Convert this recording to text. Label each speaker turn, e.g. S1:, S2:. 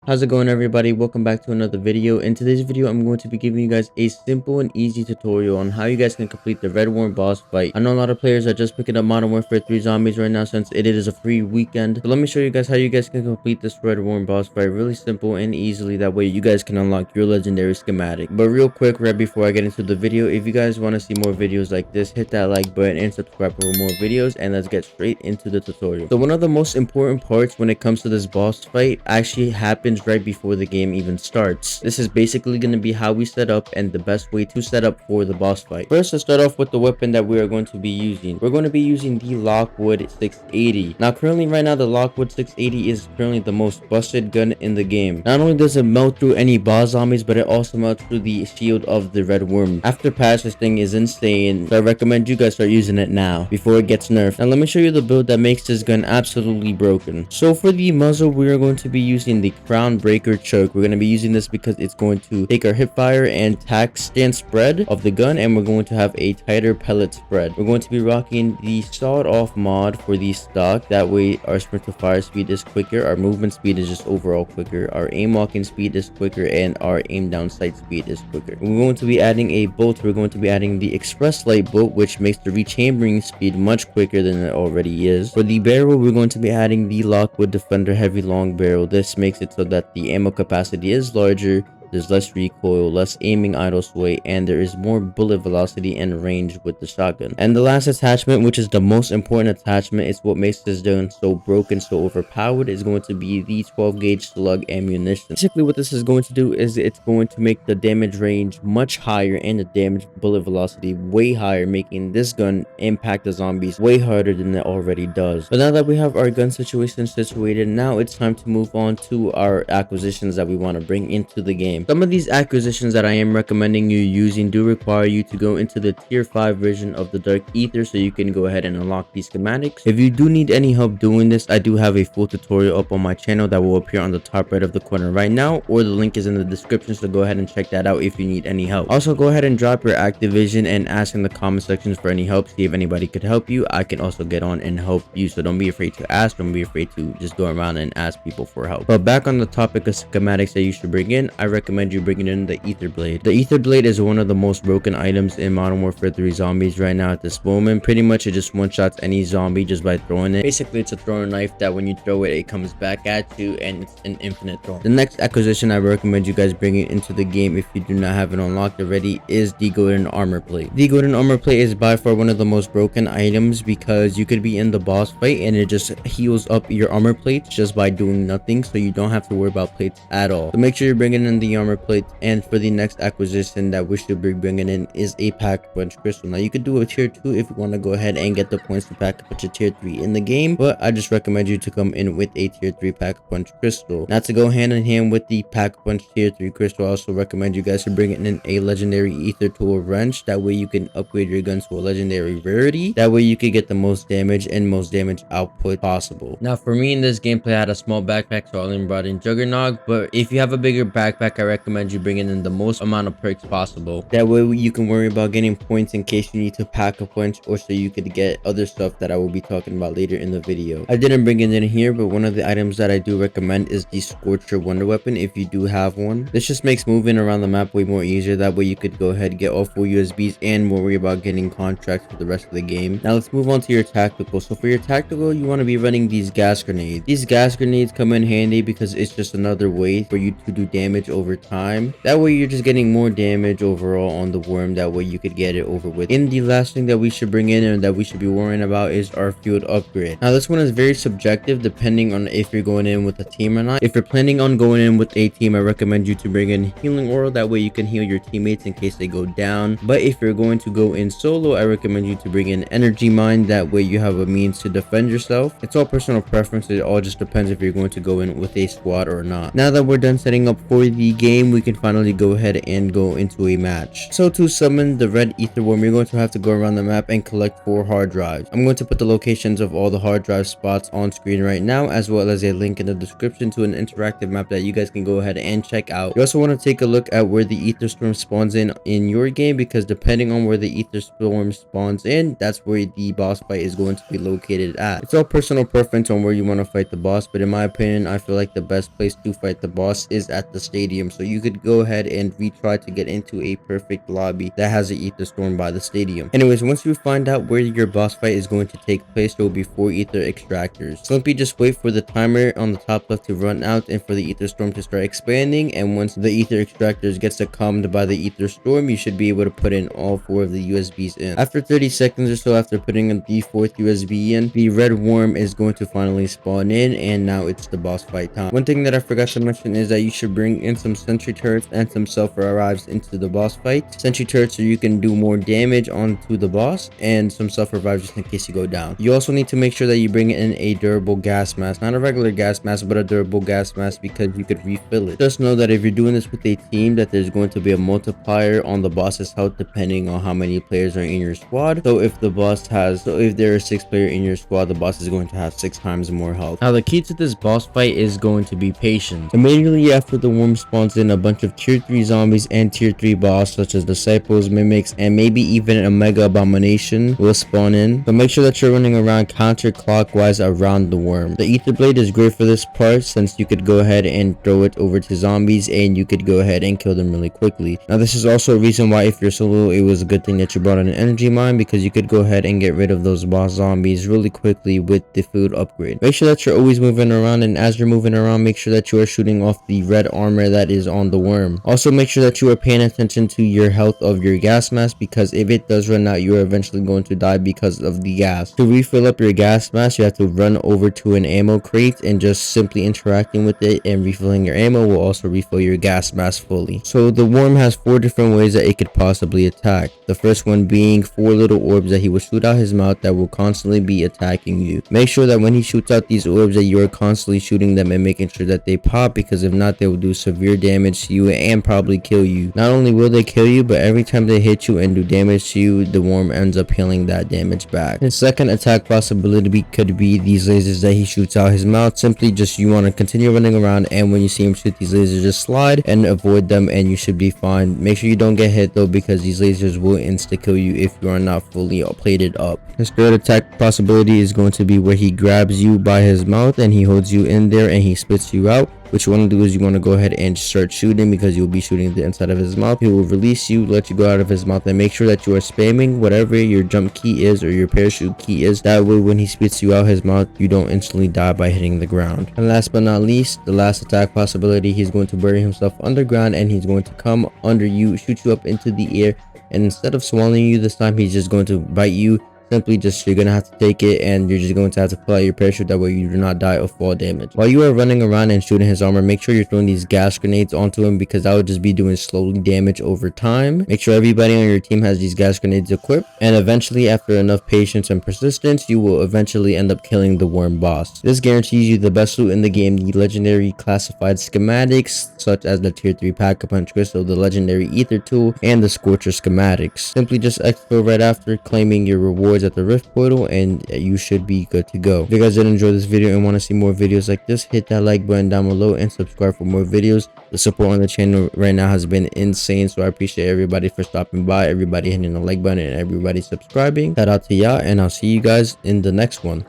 S1: How's it going, everybody? Welcome back to another video. In today's video, I'm going to be giving you guys a simple and easy tutorial on how you guys can complete the Red Worm boss fight. I know a lot of players are just picking up Modern Warfare 3 zombies right now since it is a free weekend. So let me show you guys how you guys can complete this Red Worm boss fight really simple and easily. That way you guys can unlock your legendary schematic. But real quick, right before I get into the video, if you guys want to see more videos like this, hit that like button and subscribe for more videos, and let's get straight into the tutorial. So one of the most important parts when it comes to this boss fight actually happens right before the game even starts. This is basically going to be how we set up and the best way to set up for the boss fight. First, let's start off with the weapon that we are going to be using. We're going to be using the Lockwood 680. Now currently right now the Lockwood 680 is currently the most busted gun in the game. Not only does it melt through any boss zombies, but it also melts through the shield of the Red Worm. After patch, this thing is insane, so I recommend you guys start using it now before it gets nerfed. Now let me show you the build that makes this gun absolutely broken. So for the muzzle, we are going to be using the Crown Breaker choke. We're going to be using this because it's going to take our hip fire and tack stance spread of the gun, and we're going to have a tighter pellet spread. We're going to be rocking the sawed off mod for the stock. That way our sprint to fire speed is quicker, our movement speed is just overall quicker, our aim walking speed is quicker, and our aim down sight speed is quicker. We're going to be adding a bolt. We're going to be adding the express light bolt, which makes the rechambering speed much quicker than it already is. For the barrel, we're going to be adding the Lockwood Defender heavy long barrel. This makes it so that the ammo capacity is larger, there's less recoil, less aiming idle sway, and there is more bullet velocity and range with the shotgun. And the last attachment, which is the most important attachment, is what makes this gun so broken, so overpowered, is going to be the 12 gauge slug ammunition. Basically what this is going to do is it's going to make the damage range much higher and the damage bullet velocity way higher, making this gun impact the zombies way harder than it already does. But now that we have our gun situation situated, now it's time to move on to our acquisitions that we want to bring into the game. Some of these acquisitions that I am recommending you using do require you to go into the tier 5 version of the Dark Ether so you can go ahead and unlock these schematics. If you do need any help doing this, I do have a full tutorial up on my channel that will appear on the top right of the corner right now, or the link is in the description, so go ahead and check that out if you need any help. Also, go ahead and drop your Activision and ask in the comment sections for any help. See if anybody could help you. I can also get on and help you, so don't be afraid to ask. Don't be afraid to just go around and ask people for help. But back on the topic of schematics that you should bring in, I recommend you bringing in the Ether Blade. The Ether Blade is one of the most broken items in Modern Warfare 3 zombies right now at this moment. Pretty much it just one-shots any zombie just by throwing it. Basically, it's a throwing knife that when you throw it, it comes back at you, and it's an infinite throw. The next acquisition I recommend you guys bringing into the game, if you do not have it unlocked already, is the Golden Armor Plate. The Golden Armor Plate is by far one of the most broken items because you could be in the boss fight and it just heals up your armor plates just by doing nothing, so you don't have to worry about plates at all. So make sure you're bringing in the armor plate. And for the next acquisition that we should be bringing in is a pack punch crystal. Now you could do a tier 2 if you want to go ahead and get the points to pack a punch a tier 3 in the game, but I just recommend you to come in with a tier 3 pack punch crystal. Now to go hand in hand with the pack punch tier 3 crystal, I also recommend you guys to bring in a legendary ether tool wrench. That way you can upgrade your gun to a legendary rarity. That way you can get the most damage and most damage output possible. Now for me in this gameplay, I had a small backpack, so I only brought in Juggernog, but if you have a bigger backpack, I recommend you bringing in the most amount of perks possible. That way you can worry about getting points in case you need to pack a punch, or so you could get other stuff that I will be talking about later in the video. I didn't bring it in here, but one of the items that I do recommend is the Scorcher Wonder Weapon if you do have one. This just makes moving around the map way more easier. That way you could go ahead, get all 4 USBs, and worry about getting contracts for the rest of the game. Now let's move on to your tactical. So for your tactical, you want to be running these gas grenades. These gas grenades come in handy because it's just another way for you to do damage over time. That way you're just getting more damage overall on the worm. That way you could get it over with. And the last thing that we should bring in and that we should be worrying about is our field upgrade. Now this one is very subjective depending on if you're going in with a team or not. If you're planning on going in with a team, I recommend you to bring in healing oil. That way you can heal your teammates in case they go down. But if you're going to go in solo, I recommend you to bring in energy mine. That way you have a means to defend yourself. It's all personal preference. It all just depends if you're going to go in with a squad or not. Now that we're done setting up for the game, game, we can finally go ahead and go into a match. So to summon the red ether worm, you're going to have to go around the map and collect 4 hard drives. I'm going to put the locations of all the hard drive spots on screen right now, as well as a link in the description to an interactive map that you guys can go ahead and check out. You also want to take a look at where the ether storm spawns in your game, because depending on where the ether storm spawns in, that's where the boss fight is going to be located at. It's all personal preference on where you want to fight the boss, but in my opinion, I feel like the best place to fight the boss is at the stadium. So you could go ahead and retry to get into a perfect lobby that has an ether storm by the stadium. Anyways, once you find out where your boss fight is going to take place, there will be 4 ether extractors. Simply just wait for the timer on the top left to run out and for the ether storm to start expanding, and once the ether extractors get succumbed by the ether storm, you should be able to put in all 4 of the USBs in. After 30 seconds or so after putting in the 4th USB in, the red worm is going to finally spawn in, and now it's the boss fight time. One thing that I forgot to mention is that you should bring in some sentry turrets and some sulfur arrives into the boss fight. Sentry turrets so you can do more damage onto the boss, and some sulfur arrives just in case you go down. You also need to make sure that you bring in a durable gas mask, not a regular gas mask but a durable gas mask, because you could refill it. Just know that if you're doing this with a team, that there's going to be a multiplier on the boss's health depending on how many players are in your squad. So if there are 6 players in your squad, the boss is going to have 6 times more health. Now the key to this boss fight is going to be patience. Immediately after the worm spawns in, a bunch of tier 3 zombies and tier 3 boss such as disciples, mimics, and maybe even a mega abomination will spawn in. So make sure that you're running around counterclockwise around the worm. The ether blade is great for this part since you could go ahead and throw it over to zombies and you could go ahead and kill them really quickly. Now this is also a reason why if you're solo, it was a good thing that you brought in an energy mine, because you could go ahead and get rid of those boss zombies really quickly with the food upgrade. Make sure that you're always moving around, and as you're moving around, make sure that you are shooting off the red armor that is on the worm. Also make sure that you are paying attention to your health of your gas mask, because if it does run out, you are eventually going to die because of the gas. To refill up your gas mask, you have to run over to an ammo crate, and just simply interacting with it and refilling your ammo will also refill your gas mask fully. So the worm has 4 different ways that it could possibly attack. The first one being 4 little orbs that he will shoot out his mouth that will constantly be attacking you. Make sure that when he shoots out these orbs that you are constantly shooting them and making sure that they pop, because if not, they will do severe damage to you and probably kill you. Not only will they kill you, but every time they hit you and do damage to you, the worm ends up healing that damage back. His second attack possibility could be these lasers that he shoots out his mouth. Simply just you want to continue running around, and when you see him shoot these lasers, just slide and avoid them and you should be fine. Make sure you don't get hit though, because these lasers will insta kill you if you are not fully plated up. His third attack possibility is going to be where he grabs you by his mouth and he holds you in there and he spits you out. What you want to do is you want to go ahead and start shooting, because you'll be shooting the inside of his mouth. He will release you, let you go out of his mouth, and make sure that you are spamming whatever your jump key is or your parachute key is. That way when he spits you out his mouth, you don't instantly die by hitting the ground. And last but not least, the last attack possibility, he's going to bury himself underground and he's going to come under you, shoot you up into the air, and instead of swallowing you this time, he's just going to bite you. Simply just, you're gonna have to take it and you're just going to have to pull out your parachute, that way you do not die of fall damage. While you are running around and shooting his armor, make sure you're throwing these gas grenades onto him, because that would just be doing slowly damage over time. Make sure everybody on your team has these gas grenades equipped, and eventually after enough patience and persistence, you will eventually end up killing the worm boss. This guarantees you the best loot in the game, the legendary classified schematics such as the tier 3 pack-a-punch crystal, the legendary ether tool, and the scorcher schematics. Simply just exfil right after claiming your reward at the rift portal and you should be good to go. If you guys did enjoy this video and want to see more videos like this, hit that like button down below and subscribe for more videos. The support on the channel right now has been insane, so I appreciate everybody for stopping by, everybody hitting the like button, and everybody subscribing. Shout out to y'all, and I'll see you guys in the next one.